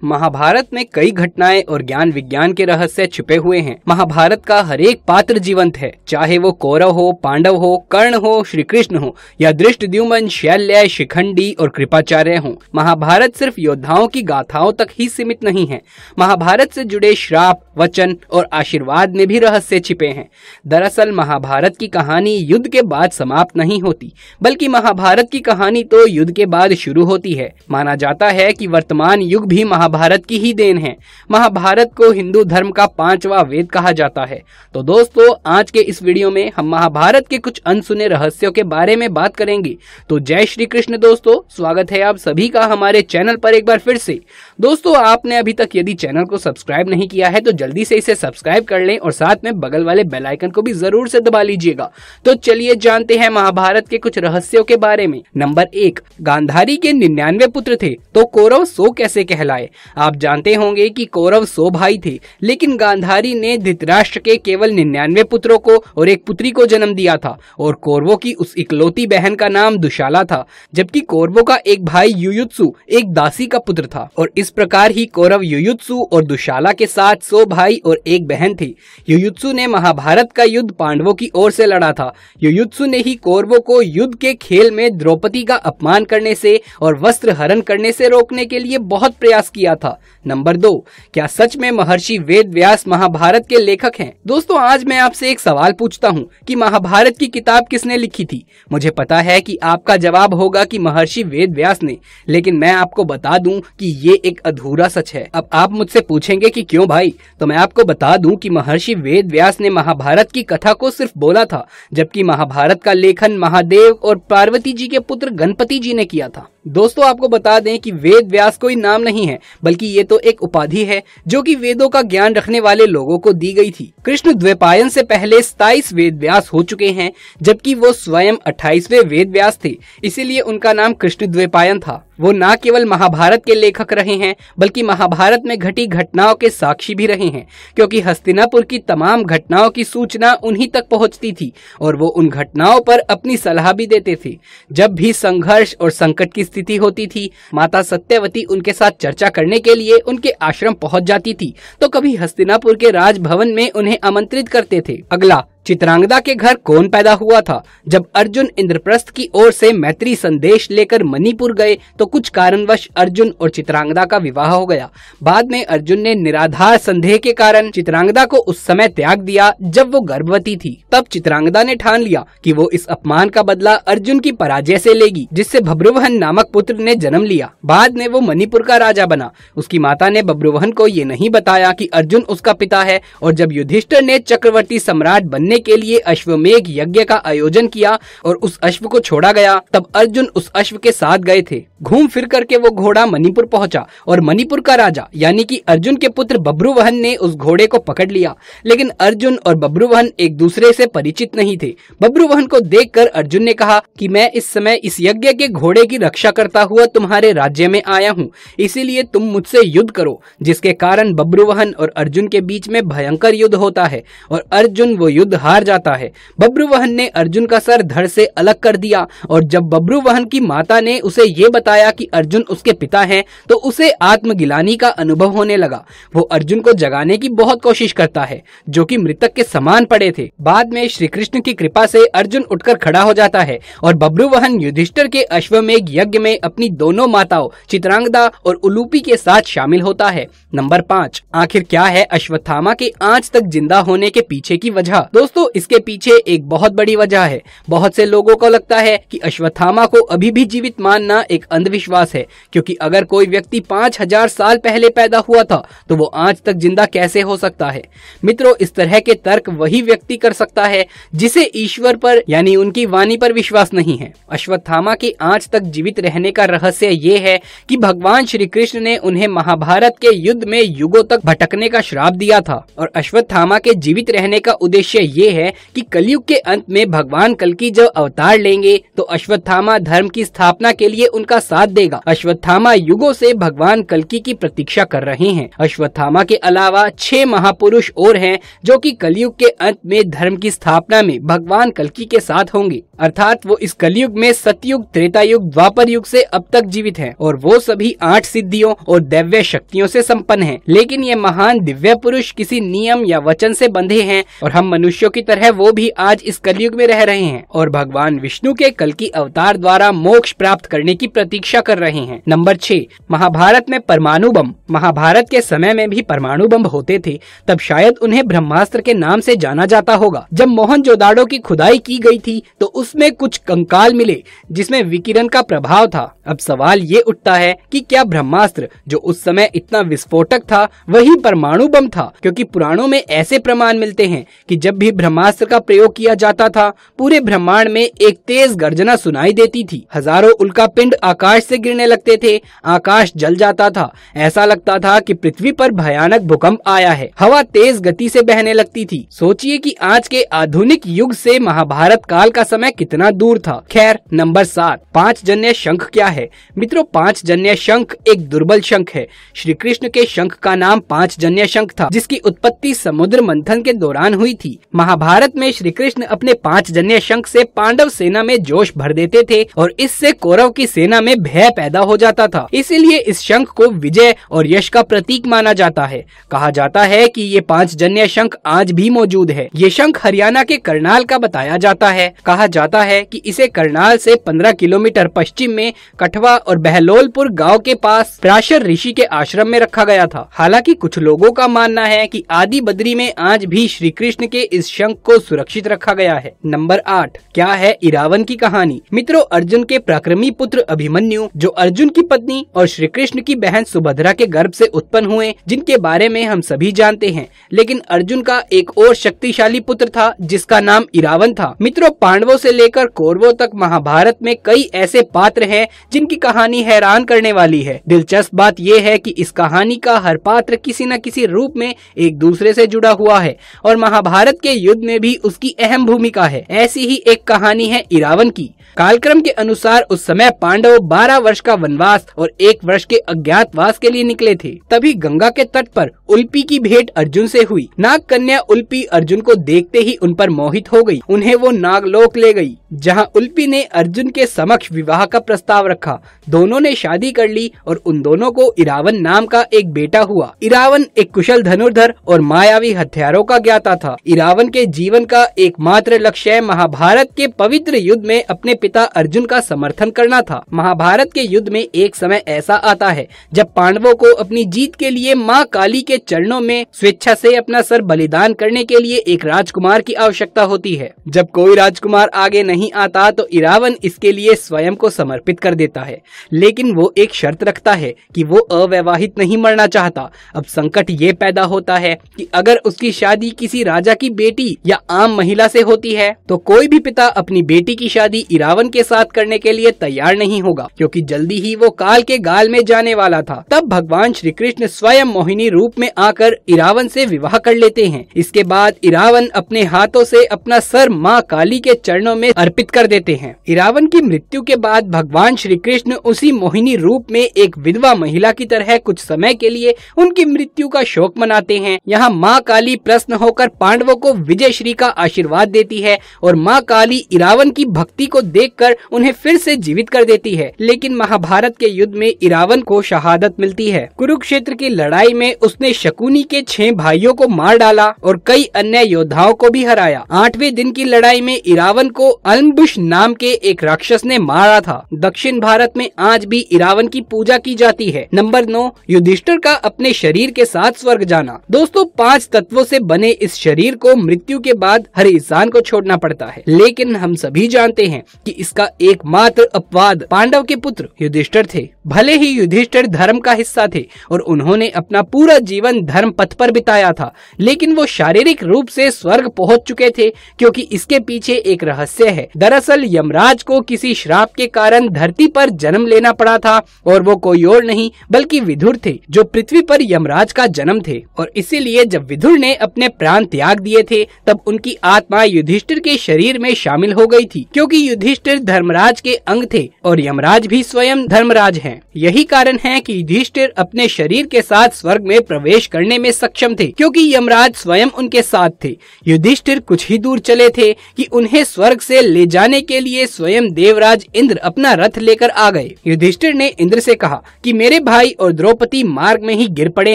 महाभारत में कई घटनाएं और ज्ञान विज्ञान के रहस्य छिपे हुए हैं। महाभारत का हर एक पात्र जीवंत है, चाहे वो कौरव हो, पांडव हो, कर्ण हो, श्री कृष्ण हो या धृष्टद्युम्न, शल्य, शिखंडी और कृपाचार्य हो। महाभारत सिर्फ योद्धाओं की गाथाओं तक ही सीमित नहीं है। महाभारत से जुड़े श्राप, वचन और आशीर्वाद में भी रहस्य छिपे हैं। दरअसल महाभारत की कहानी युद्ध के बाद समाप्त नहीं होती, बल्कि महाभारत की कहानी तो युद्ध के बाद शुरू होती है। माना जाता है कि वर्तमान युग भी महाभारत की ही देन है। महाभारत को हिंदू धर्म का 5वां वेद कहा जाता है। तो दोस्तों, आज के इस वीडियो में हम महाभारत के कुछ अनसुने रहस्यों के बारे में बात करेंगे। तो जय श्री कृष्ण दोस्तों, स्वागत है आप सभी का हमारे चैनल पर एक बार फिर से। दोस्तों, आपने अभी तक यदि चैनल को सब्सक्राइब नहीं किया है तो जल्दी से इसे सब्सक्राइब कर लें और साथ में बगल वाले बेल आइकन को भी जरूर से दबा लीजिएगा। तो चलिए जानते हैं महाभारत के कुछ रहस्यों के बारे में। नंबर 1, गांधारी के 99 पुत्र थे तो कौरव 100 कैसे कहलाए? आप जानते होंगे कि कौरव 100 भाई थे, लेकिन गांधारी ने धृतराष्ट्र के केवल 99 पुत्रों को और एक पुत्री को जन्म दिया था और कौरवों की उस इकलौती बहन का नाम दुशाला था, जबकि कौरवों का एक भाई युयुत्सु एक दासी का पुत्र था। और इस प्रकार ही कौरव युयुत्सु और दुशाला के साथ 100 भाई और एक बहन थी। युयुत्सु ने महाभारत का युद्ध पांडवों की ओर से लड़ा था। युयुत्सु ने ही कौरवों को युद्ध के खेल में द्रौपदी का अपमान करने से और वस्त्र हरण करने से रोकने के लिए बहुत प्रयास किया था। नंबर 2, क्या सच में महर्षि वेद व्यास महाभारत के लेखक हैं? दोस्तों, आज मैं आपसे एक सवाल पूछता हूँ कि महाभारत की किताब किसने लिखी थी? मुझे पता है कि आपका जवाब होगा कि महर्षि वेद व्यास ने, लेकिन मैं आपको बता दूं कि ये एक अधूरा सच है। अब आप मुझसे पूछेंगे कि क्यों भाई? तो मैं आपको बता दूं कि महर्षि वेद व्यास ने महाभारत की कथा को सिर्फ बोला था, जबकि महाभारत का लेखन महादेव और पार्वती जी के पुत्र गणपति जी ने किया था। दोस्तों, आपको बता दें कि वेद व्यास कोई नाम नहीं है, बल्कि ये तो एक उपाधि है जो कि वेदों का ज्ञान रखने वाले लोगों को दी गई थी। कृष्ण द्वैपायन से पहले 27 वेद व्यास हो चुके हैं, जबकि वो स्वयं 28वें वेद व्यास थे, इसीलिए उनका नाम कृष्ण द्वैपायन था। वो न केवल महाभारत के लेखक रहे हैं, बल्कि महाभारत में घटी घटनाओं के साक्षी भी रहे हैं, क्योंकि हस्तिनापुर की तमाम घटनाओं की सूचना उन्हीं तक पहुंचती थी और वो उन घटनाओं पर अपनी सलाह भी देते थे। जब भी संघर्ष और संकट की स्थिति होती थी, माता सत्यवती उनके साथ चर्चा करने के लिए उनके आश्रम पहुंच जाती थी, तो कभी हस्तिनापुर के राजभवन में उन्हें आमंत्रित करते थे। अगला, चित्रांगदा के घर कौन पैदा हुआ था? जब अर्जुन इंद्रप्रस्थ की ओर से मैत्री संदेश लेकर मणिपुर गए तो कुछ कारणवश अर्जुन और चित्रांगदा का विवाह हो गया। बाद में अर्जुन ने निराधार संदेह के कारण चित्रांगदा को उस समय त्याग दिया जब वो गर्भवती थी। तब चित्रांगदा ने ठान लिया कि वो इस अपमान का बदला अर्जुन की पराजय से लेगी, जिससे बब्रुवहन नामक पुत्र ने जन्म लिया। बाद में वो मणिपुर का राजा बना। उसकी माता ने बब्रुवहन को ये नहीं बताया कि अर्जुन उसका पिता है, और जब युधिष्ठिर ने चक्रवर्ती सम्राट बनने के लिए अश्वमेघ यज्ञ का आयोजन किया और उस अश्व को छोड़ा गया, तब अर्जुन उस अश्व के साथ गए थे। घूम फिर करके वो घोड़ा मणिपुर पहुंचा और मणिपुर का राजा यानी कि अर्जुन के पुत्र बब्रुवहन ने उस घोड़े को पकड़ लिया, लेकिन अर्जुन और बब्रुवहन एक दूसरे से परिचित नहीं थे। बब्रुवहन को देखकर अर्जुन ने कहा कि मैं इस समय इस यज्ञ के घोड़े की रक्षा करता हुआ तुम्हारे राज्य में आया हूँ, इसीलिए तुम मुझसे युद्ध करो, जिसके कारण बब्रुवहन और अर्जुन के बीच में भयंकर युद्ध होता है और अर्जुन वो युद्ध हार जाता है। बब्रुवहन ने अर्जुन का सर धड़ से अलग कर दिया और जब बब्रुवहन की माता ने उसे ये बताया कि अर्जुन उसके पिता हैं, तो उसे आत्मगिलानी का अनुभव होने लगा। वो अर्जुन को जगाने की बहुत कोशिश करता है, जो कि मृतक के समान पड़े थे। बाद में श्री कृष्ण की कृपा से अर्जुन उठकर खड़ा हो जाता है और बब्रुवहन युधिष्ठिर के अश्वमेघ यज्ञ में अपनी दोनों माताओं चित्रांगदा और उलूपी के साथ शामिल होता है। नंबर 5, आखिर क्या है अश्वत्थामा के आज तक जिंदा होने के पीछे की वजह? दोस्तों, इसके पीछे एक बहुत बड़ी वजह है। बहुत से लोगों को लगता है कि अश्वत्थामा को अभी भी जीवित मानना एक अंधविश्वास है, क्योंकि अगर कोई व्यक्ति 5000 साल पहले पैदा हुआ था तो वो आज तक जिंदा कैसे हो सकता है? मित्रों, इस तरह के तर्क वही व्यक्ति कर सकता है जिसे ईश्वर पर यानी उनकी वाणी पर विश्वास नहीं है। अश्वत्थामा के आज तक जीवित रहने का रहस्य ये है कि भगवान श्री कृष्ण ने उन्हें महाभारत के युद्ध में युगों तक भटकने का श्राप दिया था और अश्वत्थामा के जीवित रहने का उद्देश्य ये है कि कलयुग के अंत में भगवान कल्कि जब अवतार लेंगे तो अश्वत्थामा धर्म की स्थापना के लिए उनका साथ देगा। अश्वत्थामा युगों से भगवान कल्कि की प्रतीक्षा कर रहे हैं। अश्वत्थामा के अलावा 6 महापुरुष और हैं जो कि कलयुग के अंत में धर्म की स्थापना में भगवान कल्कि के साथ होंगे, अर्थात वो इस कलयुग में सतयुग, त्रेता युग, द्वापर युग से अब तक जीवित हैं और वो सभी 8 सिद्धियों और दिव्य शक्तियों से संपन्न हैं। लेकिन ये महान दिव्य पुरुष किसी नियम या वचन से बंधे हैं और हम मनुष्यों की तरह वो भी आज इस कलयुग में रह रहे हैं और भगवान विष्णु के कल्कि अवतार द्वारा मोक्ष प्राप्त करने की प्रतीक्षा कर रहे हैं। नंबर 6, महाभारत में परमाणु बम। महाभारत के समय में भी परमाणु बम होते थे, तब शायद उन्हें ब्रह्मास्त्र के नाम से जाना जाता होगा। जब मोहनजोदाड़ो की खुदाई की गई थी तो उसमें कुछ कंकाल मिले जिसमें विकिरण का प्रभाव था। अब सवाल ये उठता है कि क्या ब्रह्मास्त्र जो उस समय इतना विस्फोटक था वही परमाणु बम था, क्योंकि पुराणों में ऐसे प्रमाण मिलते हैं कि जब भी ब्रह्मास्त्र का प्रयोग किया जाता था पूरे ब्रह्मांड में एक तेज गर्जना सुनाई देती थी। हजारों उल्कापिंड आकाश से गिरने लगते थे, आकाश जल जाता था, ऐसा लगता था कि पृथ्वी पर भयानक भूकंप आया है, हवा तेज गति से बहने लगती थी। सोचिए कि आज के आधुनिक युग से महाभारत काल का समय कितना दूर था। खैर, नंबर 7, 5 जन्य शंख क्या है? मित्रों, 5 जन्य शंख एक दुर्बल शंख है। श्री कृष्ण के शंख का नाम 5 जन्य शंख था, जिसकी उत्पत्ति समुद्र मंथन के दौरान हुई थी। महाभारत में श्री कृष्ण अपने 5 जन्य शंख से पांडव सेना में जोश भर देते थे और इससे कौरव की सेना में भय पैदा हो जाता था। इसीलिए इस शंख को विजय और यश का प्रतीक माना जाता है। कहा जाता है कि ये 5 जन्य शंख आज भी मौजूद है। ये शंख हरियाणा के करनाल का बताया जाता है। कहा जाता है कि इसे करनाल से 15 किलोमीटर पश्चिम में कठवा और बहलोलपुर गांव के पास पराशर ऋषि के आश्रम में रखा गया था। हालांकि कुछ लोगों का मानना है कि आदि बद्री में आज भी श्री कृष्ण के इस शंख को सुरक्षित रखा गया है। नंबर 8, क्या है इरावन की कहानी? मित्रों, अर्जुन के पराक्रमी पुत्र अभिमन्यु, जो अर्जुन की पत्नी और श्री कृष्ण की बहन सुभद्रा के गर्भ से उत्पन्न हुए, जिनके बारे में हम सभी जानते हैं। लेकिन अर्जुन का एक और शक्तिशाली पुत्र था जिसका नाम इरावन था। मित्रों, पांडवों से लेकर कौरवों तक महाभारत में कई ऐसे पात्र हैं जिनकी कहानी हैरान करने वाली है। दिलचस्प बात यह है कि इस कहानी का हर पात्र किसी न किसी रूप में एक दूसरे से जुड़ा हुआ है और महाभारत के युद्ध में भी उसकी अहम भूमिका है। ऐसी ही एक कहानी है इरावन की। कालक्रम के अनुसार उस समय पांडव 12 वर्ष का वनवास और 1 वर्ष के अज्ञातवास के लिए निकले थे। तभी गंगा के तट पर उल्पी की भेंट अर्जुन से हुई। नाग कन्या उल्पी अर्जुन को देखते ही उन पर मोहित हो गई। उन्हें वो नागलोक ले गई, जहां उल्पी ने अर्जुन के समक्ष विवाह का प्रस्ताव रखा। दोनों ने शादी कर ली और उन दोनों को इरावन नाम का एक बेटा हुआ। इरावन एक कुशल धनुर्धर और मायावी हथियारों का ज्ञाता था। इरावन के जीवन का एकमात्र लक्ष्य महाभारत के पवित्र युद्ध में अपने पिता अर्जुन का समर्थन करना था। महाभारत के युद्ध में एक समय ऐसा आता है जब पांडवों को अपनी जीत के लिए मां काली के चरणों में स्वेच्छा से अपना सर बलिदान करने के लिए एक राजकुमार की आवश्यकता होती है। जब कोई राजकुमार आगे नहीं आता तो इरावन इसके लिए स्वयं को समर्पित कर देता है, लेकिन वो एक शर्त रखता है कि वो अवैवाहित नहीं मरना चाहता। अब संकट ये पैदा होता है कि अगर उसकी शादी किसी राजा की बेटी या आम महिला से होती है तो कोई भी पिता अपनी बेटी की शादी इरावन के साथ करने के लिए तैयार नहीं होगा, क्योंकि जल्दी ही वो काल के गाल में जाने वाला था। तब भगवान श्री कृष्ण स्वयं मोहिनी रूप में आकर इरावन से विवाह कर लेते हैं। इसके बाद इरावन अपने हाथों से अपना सर मां काली के चरणों में अर्पित कर देते हैं। इरावन की मृत्यु के बाद भगवान श्री कृष्ण उसी मोहिनी रूप में एक विधवा महिला की तरह कुछ समय के लिए उनकी मृत्यु का शोक मनाते हैं। यहाँ माँ काली प्रसन्न होकर पांडवों को विजय श्री का आशीर्वाद देती है और माँ काली इरावन की भक्ति को देखकर उन्हें फिर से जीवित कर देती है। लेकिन महाभारत के युद्ध में इरावन को शहादत मिलती है। कुरुक्षेत्र की लड़ाई में उसने शकुनी के 6 भाइयों को मार डाला और कई अन्य योद्धाओं को भी हराया। 8वें दिन की लड़ाई में इरावन को अलम्बुश नाम के एक राक्षस ने मारा था। दक्षिण भारत में आज भी इरावन की पूजा की जाती है। नंबर 9, युधिष्ठिर का अपने शरीर के साथ स्वर्ग जाना। दोस्तों, 5 तत्वों से बने इस शरीर को मृत्यु के बाद हर इंसान को छोड़ना पड़ता है, लेकिन हम सभी जानते हैं कि इसका एकमात्र अपवाद पांडव के पुत्र युधिष्ठिर थे। भले ही युधिष्ठिर धर्म का हिस्सा थे और उन्होंने अपना पूरा जीवन धर्म पथ पर बिताया था, लेकिन वो शारीरिक रूप से स्वर्ग पहुंच चुके थे, क्योंकि इसके पीछे एक रहस्य है। दरअसल यमराज को किसी श्राप के कारण धरती पर जन्म लेना पड़ा था और वो कोई और नहीं बल्कि विदुर थे, जो पृथ्वी पर यमराज का जन्म थे। और इसीलिए जब विदुर ने अपने प्राण त्याग दिए थे तब उनकी आत्मा युधिष्ठिर के शरीर में शामिल हो गई थी, क्योंकि युधिष्ठिर धर्मराज के अंग थे और यमराज भी स्वयं धर्मराज हैं। यही कारण है कि युधिष्ठिर अपने शरीर के साथ स्वर्ग में प्रवेश करने में सक्षम थे, क्योंकि यमराज स्वयं उनके साथ थे। युधिष्ठिर कुछ ही दूर चले थे कि उन्हें स्वर्ग से ले जाने के लिए स्वयं देवराज इंद्र अपना रथ लेकर आ गए। युधिष्ठिर ने इंद्र से कहा कि मेरे भाई और द्रौपदी मार्ग में ही गिर पड़े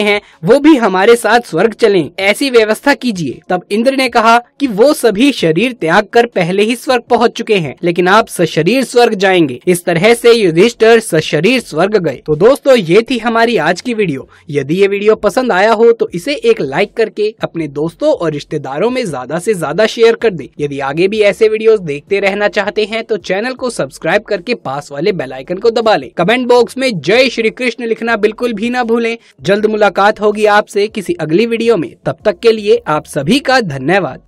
हैं, वो भी हमारे साथ स्वर्ग चलें, ऐसी व्यवस्था कीजिए। तब इंद्र ने कहा कि वो सभी शरीर त्याग कर पहले ही स्वर्ग पहुंच चुके हैं, लेकिन आप सशरीर स्वर्ग जाएंगे। इस तरह से युधिष्ठिर सशरीर स्वर्ग गए। तो दोस्तों, ये थी हमारी आज की वीडियो। यदि ये वीडियो पसंद आया हो तो इसे एक लाइक करके अपने दोस्तों और रिश्तेदारों में ज्यादा से ज्यादा शेयर कर दे। यदि आगे भी ऐसे वीडियोस देखते रहना चाहते हैं तो चैनल को सब्सक्राइब करके पास वाले बेल आइकन को दबा लें। कमेंट बॉक्स में जय श्री कृष्ण लिखना बिल्कुल भी ना भूलें। जल्द मुलाकात होगी आपसे किसी अगली वीडियो में। तब तक के लिए आप सभी का धन्यवाद।